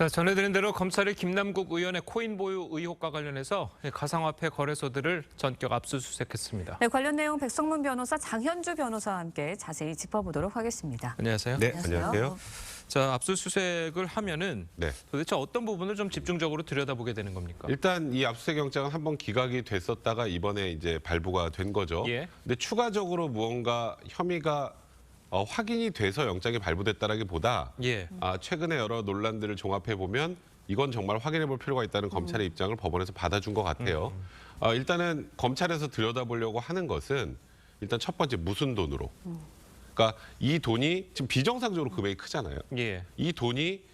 자, 전해드린 대로 검찰이 김남국 의원의 코인 보유 의혹과 관련해서 가상화폐 거래소들을 전격 압수수색했습니다. 네, 관련 내용 백성문 변호사, 장현주 변호사와 함께 자세히 짚어보도록 하겠습니다. 안녕하세요. 네, 안녕하세요. 자, 압수수색을 하면은 네. 도대체 어떤 부분을 좀 집중적으로 들여다보게 되는 겁니까? 일단 이 압수수색 영장은 한번 기각이 됐었다가 이번에 이제 발부가 된 거죠. 예. 근데 추가적으로 무언가 혐의가 확인이 돼서 영장이 발부됐다라기보다 예. 최근에 여러 논란들을 종합해 보면 이건 정말 확인해 볼 필요가 있다는 검찰의 입장을 법원에서 받아준 것 같아요. 일단은 검찰에서 들여다보려고 하는 것은 일단 첫 번째 무슨 돈으로. 그러니까 이 돈이 지금 비정상적으로 금액이 크잖아요. 예. 이 돈이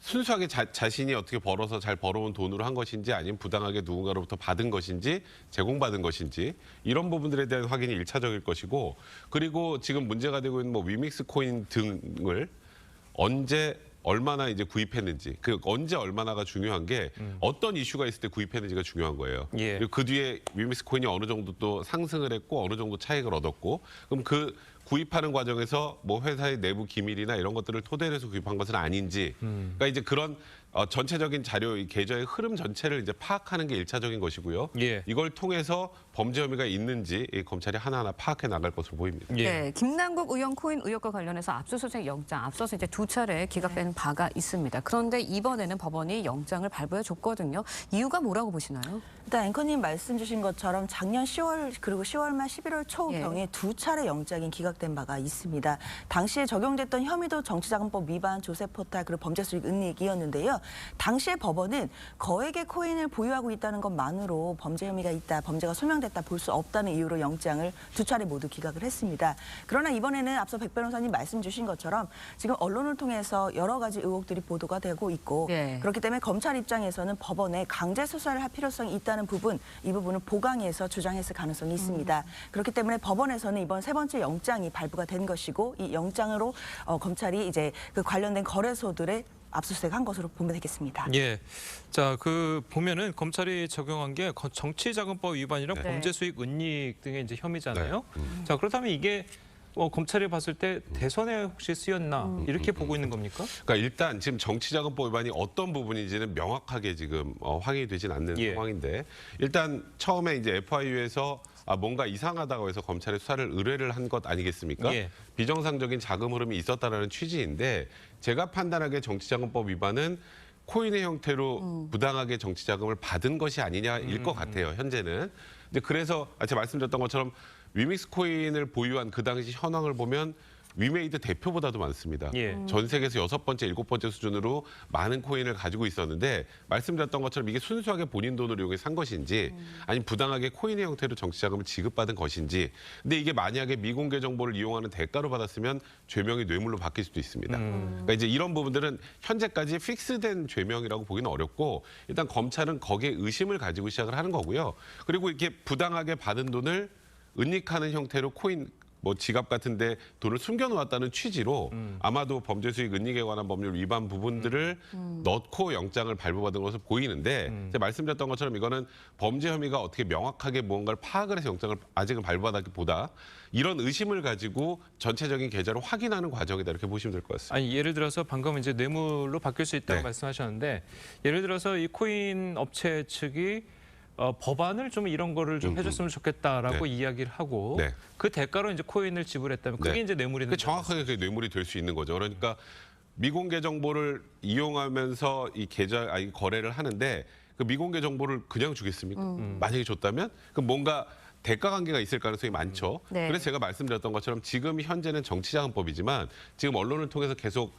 순수하게 자신이 어떻게 벌어서 잘 벌어온 돈으로 한 것인지 아니면 부당하게 누군가로부터 받은 것인지 제공받은 것인지 이런 부분들에 대한 확인이 일차적일 것이고, 그리고 지금 문제가 되고 있는 뭐 위믹스 코인 등을 언제 얼마나 이제 구입했는지, 그 언제 얼마나가 중요한 게 어떤 이슈가 있을 때 구입했는지가 중요한 거예요. 예. 그리고 그 뒤에 위믹스 코인이 어느 정도 또 상승을 했고 어느 정도 차익을 얻었고, 그럼 그 구입하는 과정에서 뭐 회사의 내부 기밀이나 이런 것들을 토대로 해서 구입한 것은 아닌지, 그러니까 이제 그런 전체적인 자료, 이 계좌의 흐름 전체를 이제 파악하는 게 일차적인 것이고요. 예. 이걸 통해서 범죄 혐의가 있는지 이 검찰이 하나하나 파악해 나갈 것으로 보입니다. 예. 네, 김남국 의원 코인 의혹과 관련해서 압수수색 영장 앞서서 이제 2차례 기각되는 바가 있습니다. 그런데 이번에는 법원이 영장을 발부해 줬거든요. 이유가 뭐라고 보시나요? 일단 앵커님 말씀 주신 것처럼 작년 10월 그리고 10월 말 11월 초경에 예. 2차례 영장이 기각된 바가 있습니다. 당시에 적용됐던 혐의도 정치자금법 위반, 조세포탈, 그리고 범죄수익 은닉이었는데요. 당시에 법원은 거액의 코인을 보유하고 있다는 것만으로 범죄 혐의가 있다, 범죄가 소명됐다 볼 수 없다는 이유로 영장을 2차례 모두 기각을 했습니다. 그러나 이번에는 앞서 백 변호사님 말씀 주신 것처럼 지금 언론을 통해서 여러 가지 의혹들이 보도가 되고 있고, 예. 그렇기 때문에 검찰 입장에서는 법원에 강제 수사를 할 필요성이 있다는 부분, 이 부분을 보강해서 주장했을 가능성이 있습니다. 그렇기 때문에 법원에서는 이번 세 번째 영장이 발부가 된 것이고, 이 영장으로 검찰이 이제 그 관련된 거래소들의 압수수색한 것으로 보면 되겠습니다. 예. 자, 그 보면은 검찰이 적용한 게 정치자금법 위반이랑 네. 범죄수익 은닉 등의 이제 혐의잖아요. 네. 자, 그렇다면 이게 검찰이 봤을 때 대선에 혹시 쓰였나 이렇게 보고 있는 겁니까? 그러니까 일단 지금 정치자금법 위반이 어떤 부분인지는 명확하게 지금 확인이 되진 않는 예. 상황인데, 일단 처음에 이제 FIU에서 뭔가 이상하다고 해서 검찰에 수사를 의뢰를 한 것 아니겠습니까? 예. 비정상적인 자금 흐름이 있었다라는 취지인데, 제가 판단하기에 정치자금법 위반은 코인의 형태로 부당하게 정치자금을 받은 것이 아니냐일 것 같아요, 현재는. 근데 그래서 제가 말씀드렸던 것처럼 위믹스 코인을 보유한 그 당시 현황을 보면 위메이드 대표보다도 많습니다. 예. 전 세계에서 6번째, 7번째 수준으로 많은 코인을 가지고 있었는데, 말씀드렸던 것처럼 이게 순수하게 본인 돈으로 이용해서 산 것인지 아니면 부당하게 코인의 형태로 정치자금을 지급받은 것인지, 근데 이게 만약에 미공개 정보를 이용하는 대가로 받았으면 죄명이 뇌물로 바뀔 수도 있습니다. 그러니까 이제 이런 부분들은 현재까지 픽스된 죄명이라고 보기는 어렵고, 일단 검찰은 거기에 의심을 가지고 시작을 하는 거고요. 그리고 이렇게 부당하게 받은 돈을 은닉하는 형태로 코인 뭐 지갑 같은데 돈을 숨겨놓았다는 취지로 아마도 범죄수익 은닉에 관한 법률 위반 부분들을 넣고 영장을 발부받은 것으로 보이는데, 제가 말씀드렸던 것처럼 이거는 범죄 혐의가 어떻게 명확하게 무언가를 파악을 해서 영장을 아직은 발부받았기보다 이런 의심을 가지고 전체적인 계좌를 확인하는 과정이다, 이렇게 보시면 될 것 같습니다. 아니, 예를 들어서 방금 이제 뇌물로 바뀔 수 있다고 네. 말씀하셨는데, 예를 들어서 이 코인 업체 측이 법안을 좀 이런 거를 좀 해줬으면 좋겠다라고 네. 이야기를 하고 네. 그 대가로 이제 코인을 지불했다면 그게 네. 이제 뇌물이 그게 정확하게 그게 뇌물이 될 수 있는 거죠. 그러니까 미공개 정보를 이용하면서 이 거래를 하는데, 그 미공개 정보를 그냥 주겠습니까? 만약에 줬다면 그럼 뭔가 대가 관계가 있을 가능성이 많죠. 네. 그래서 제가 말씀드렸던 것처럼 지금 현재는 정치자금법이지만 지금 언론을 통해서 계속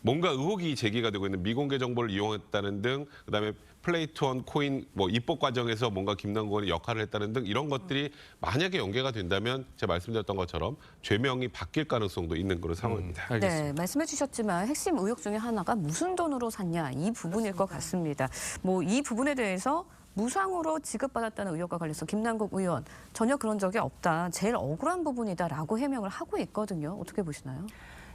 뭔가 의혹이 제기가 되고 있는 미공개 정보를 이용했다는 등, 그다음에 플레이투원 코인 뭐 입법 과정에서 뭔가 김남국 의원이 역할을 했다는 등 이런 것들이 만약에 연계가 된다면 제가 말씀드렸던 것처럼 죄명이 바뀔 가능성도 있는 그런 상황입니다. 알겠습니다. 네, 말씀해 주셨지만 핵심 의혹 중에 하나가 무슨 돈으로 샀냐 이 부분일 것 같습니다. 뭐 이 부분에 대해서 무상으로 지급받았다는 의혹과 관련해서 김남국 의원 전혀 그런 적이 없다, 제일 억울한 부분이다라고 해명을 하고 있거든요. 어떻게 보시나요?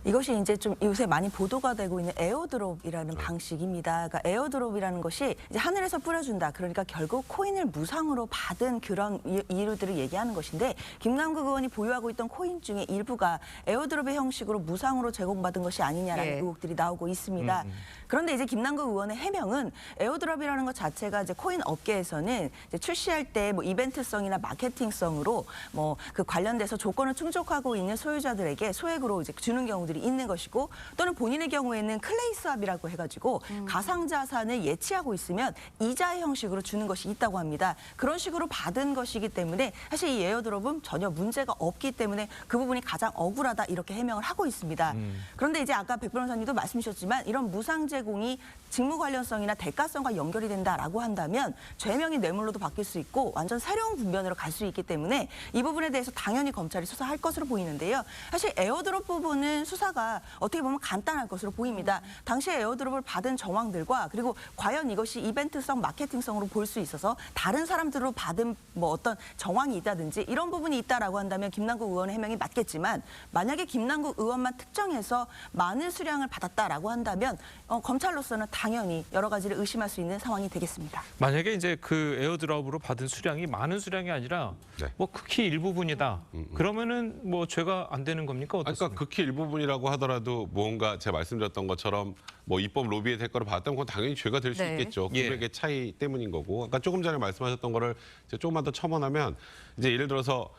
이것이 이제 좀 요새 많이 보도가 되고 있는 에어드롭이라는 방식입니다. 그러니까 에어드롭이라는 것이 이제 하늘에서 뿌려준다. 그러니까 결국 코인을 무상으로 받은 그런 이유들을 얘기하는 것인데 김남국 의원이 보유하고 있던 코인 중에 일부가 에어드롭의 형식으로 무상으로 제공받은 것이 아니냐라는 예. 의혹들이 나오고 있습니다. 그런데 이제 김남국 의원의 해명은 에어드롭이라는 것 자체가 이제 코인 업계에서는 이제 출시할 때 뭐 이벤트성이나 마케팅성으로 뭐 그 관련돼서 조건을 충족하고 있는 소유자들에게 소액으로 이제 주는 경우들이 있는 것이고 또는 본인의 경우에는 클레이스왑이라고 해가지고 가상자산을 예치하고 있으면 이자의 형식으로 주는 것이 있다고 합니다. 그런 식으로 받은 것이기 때문에 사실 이 에어드롭은 전혀 문제가 없기 때문에 그 부분이 가장 억울하다 이렇게 해명을 하고 있습니다. 그런데 이제 아까 백 변호사님도 말씀 주셨지만 이런 무상 제공이 직무 관련성이나 대가성과 연결이 된다라고 한다면 죄명이 뇌물로도 바뀔 수 있고 완전 새로운 분변으로 갈 수 있기 때문에 이 부분에 대해서 당연히 검찰이 수사할 것으로 보이는데요. 사실 에어드롭 부분은 수사가 어떻게 보면 간단할 것으로 보입니다. 당시에 에어드롭을 받은 정황들과 그리고 과연 이것이 이벤트성, 마케팅성으로 볼 수 있어서 다른 사람들로 받은 뭐 어떤 정황이 있다든지 이런 부분이 있다라고 한다면 김남국 의원의 해명이 맞겠지만 만약에 김남국 의원만 특정해서 많은 수량을 받았다라고 한다면 검찰로서는 당연히 여러 가지를 의심할 수 있는 상황이 되겠습니다. 만약에 이제 그 에어드롭으로 받은 수량이 많은 수량이 아니라 네. 뭐 극히 일부분이다. 그러면은 뭐 죄가 안 되는 겁니까? 그러니까 어떻습니까? 극히 일부분이라고 하더라도 무언가 제가 말씀드렸던 것처럼 뭐 입법 로비의 대가로 받았다면 그건 당연히 죄가 될 수 네. 있겠죠. 예. 금액의 차이 때문인 거고. 아까 조금 전에 말씀하셨던 거를 이제 조금만 더 첨언하면 이제 예를 들어서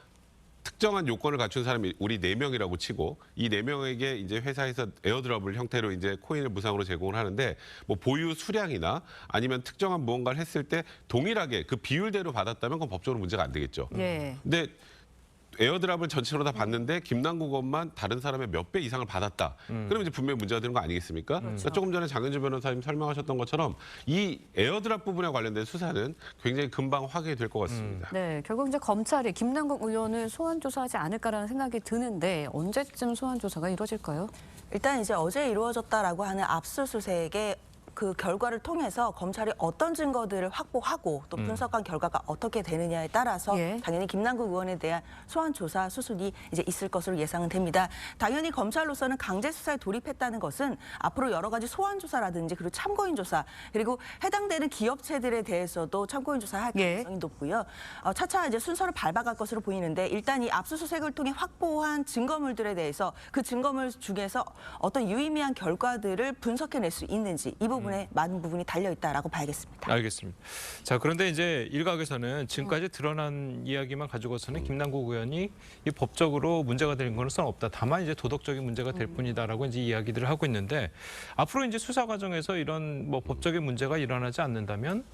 특정한 요건을 갖춘 사람이 우리 4명이라고 치고 이 4명에게 이제 회사에서 에어드롭을 형태로 이제 코인을 무상으로 제공을 하는데 뭐 보유 수량이나 아니면 특정한 무언가를 했을 때 동일하게 그 비율대로 받았다면 그건 법적으로 문제가 안 되겠죠. 예. 근데 에어드랍을 전체로 다 받는데 김남국 의원만 다른 사람의 몇 배 이상을 받았다. 그러면 이제 분명히 문제가 되는 거 아니겠습니까? 그러니까 조금 전에 장현주 변호사님 설명하셨던 것처럼 이 에어드랍 부분에 관련된 수사는 굉장히 금방 확인이 될 것 같습니다. 네, 결국 이제 검찰이 김남국 의원을 소환 조사하지 않을까라는 생각이 드는데 언제쯤 소환 조사가 이루어질까요? 일단 이제 어제 이루어졌다라고 하는 압수수색의 그 결과를 통해서 검찰이 어떤 증거들을 확보하고 또 분석한 결과가 어떻게 되느냐에 따라서 예. 당연히 김남국 의원에 대한 소환 조사 수순이 이제 있을 것으로 예상은 됩니다. 당연히 검찰로서는 강제 수사에 돌입했다는 것은 앞으로 여러 가지 소환 조사라든지 그리고 참고인 조사 그리고 해당되는 기업체들에 대해서도 참고인 조사할 예. 가능성이 높고요. 차차 이제 순서를 밟아갈 것으로 보이는데 일단 이 압수수색을 통해 확보한 증거물들에 대해서 그 증거물 중에서 어떤 유의미한 결과들을 분석해낼 수 있는지 이 부분에 많은 부분이 달려 있다라고 봐야겠습니다. 알겠습니다. 자, 그런데 이제 일각에서는 지금까지 드러난 이야기만 가지고서는 김남국 의원이 이 법적으로 문제가 되는 것은 없다. 다만 이제 도덕적인 문제가 될 뿐이다라고 이제 이야기들을 하고 있는데 앞으로 이제 수사 과정에서 이런 뭐 법적인 문제가 일어나지 않는다면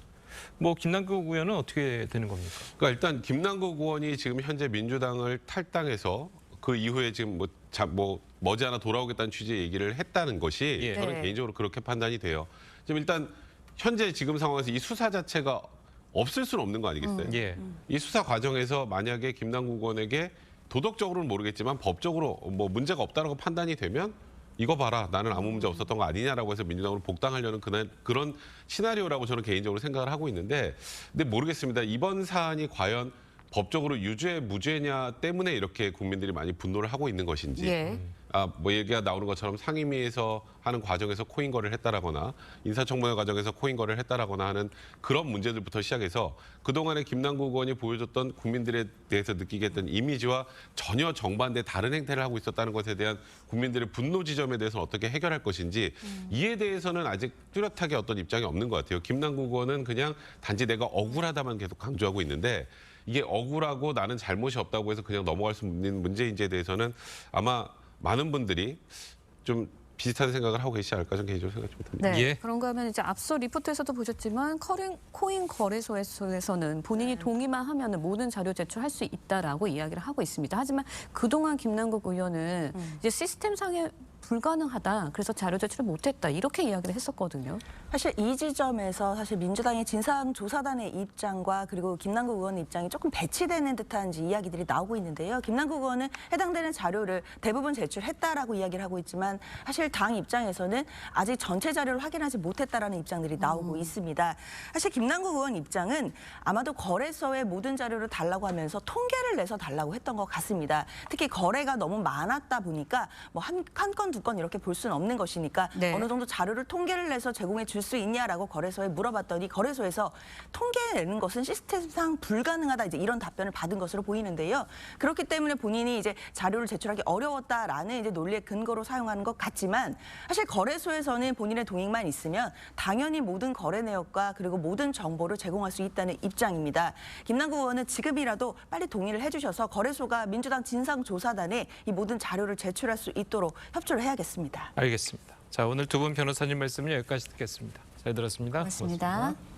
뭐 김남국 의원은 어떻게 되는 겁니까? 그러니까 일단 김남국 의원이 지금 현재 민주당을 탈당해서 그 이후에 지금 뭐 머지않아 돌아오겠다는 취지의 얘기를 했다는 것이 예. 저는 네. 개인적으로 그렇게 판단이 돼요. 지금 일단 현재 지금 상황에서 이 수사 자체가 없을 수는 없는 거 아니겠어요? 예. 이 수사 과정에서 만약에 김남국 의원에게 도덕적으로는 모르겠지만 법적으로 뭐 문제가 없다라고 판단이 되면 이거 봐라 나는 아무 문제 없었던 거 아니냐라고 해서 민주당으로 복당하려는 그런 시나리오라고 저는 개인적으로 생각을 하고 있는데 근데 모르겠습니다. 이번 사안이 과연 법적으로 유죄 무죄냐 때문에 이렇게 국민들이 많이 분노를 하고 있는 것인지 예. 뭐 얘기가 나오는 것처럼 상임위에서 하는 과정에서 코인 거래를 했다라거나 인사청문회 과정에서 코인 거래를 했다라거나 하는 그런 문제들부터 시작해서 그동안에 김남국 의원이 보여줬던 국민들에 대해서 느끼게 했던 이미지와 전혀 정반대 다른 행태를 하고 있었다는 것에 대한 국민들의 분노 지점에 대해서는 어떻게 해결할 것인지 이에 대해서는 아직 뚜렷하게 어떤 입장이 없는 것 같아요. 김남국 의원은 그냥 단지 내가 억울하다만 계속 강조하고 있는데 이게 억울하고 나는 잘못이 없다고 해서 그냥 넘어갈 수 있는 문제인지에 대해서는 아마 많은 분들이 좀 비슷한 생각을 하고 계시지 않을까 저는 개인적으로 생각 좀 듭니다. 네. 예. 그런가 하면 이제 앞서 리포트에서도 보셨지만 코인 거래소에서는 본인이 동의만 하면 모든 자료 제출할 수 있다라고 이야기를 하고 있습니다. 하지만 그동안 김남국 의원은 이제 시스템상에 불가능하다. 그래서 자료 제출을 못했다. 이렇게 이야기를 했었거든요. 사실 이 지점에서 사실 민주당의 진상조사단의 입장과 그리고 김남국 의원의 입장이 조금 배치되는 듯한 이야기들이 나오고 있는데요. 김남국 의원은 해당되는 자료를 대부분 제출했다라고 이야기를 하고 있지만 사실 당 입장에서는 아직 전체 자료를 확인하지 못했다라는 입장들이 나오고 있습니다. 사실 김남국 의원 입장은 아마도 거래소의 모든 자료를 달라고 하면서 통계를 내서 달라고 했던 것 같습니다. 특히 거래가 너무 많았다 보니까 뭐 한 건 두 건 이렇게 볼 수는 없는 것이니까 네. 어느 정도 자료를 통계를 내서 제공해 줄 수 있냐라고 거래소에 물어봤더니 거래소에서 통계내는 것은 시스템상 불가능하다 이제 이런 답변을 받은 것으로 보이는데요. 그렇기 때문에 본인이 이제 자료를 제출하기 어려웠다라는 이제 논리의 근거로 사용하는 것 같지만 사실 거래소에서는 본인의 동의만 있으면 당연히 모든 거래 내역과 그리고 모든 정보를 제공할 수 있다는 입장입니다. 김남국 의원은 지금이라도 빨리 동의를 해주셔서 거래소가 민주당 진상조사단에 이 모든 자료를 제출할 수 있도록 협조를 해야겠습니다. 알겠습니다. 자, 오늘 두 분 변호사님 말씀은 여기까지 듣겠습니다. 잘 들었습니다. 고맙습니다.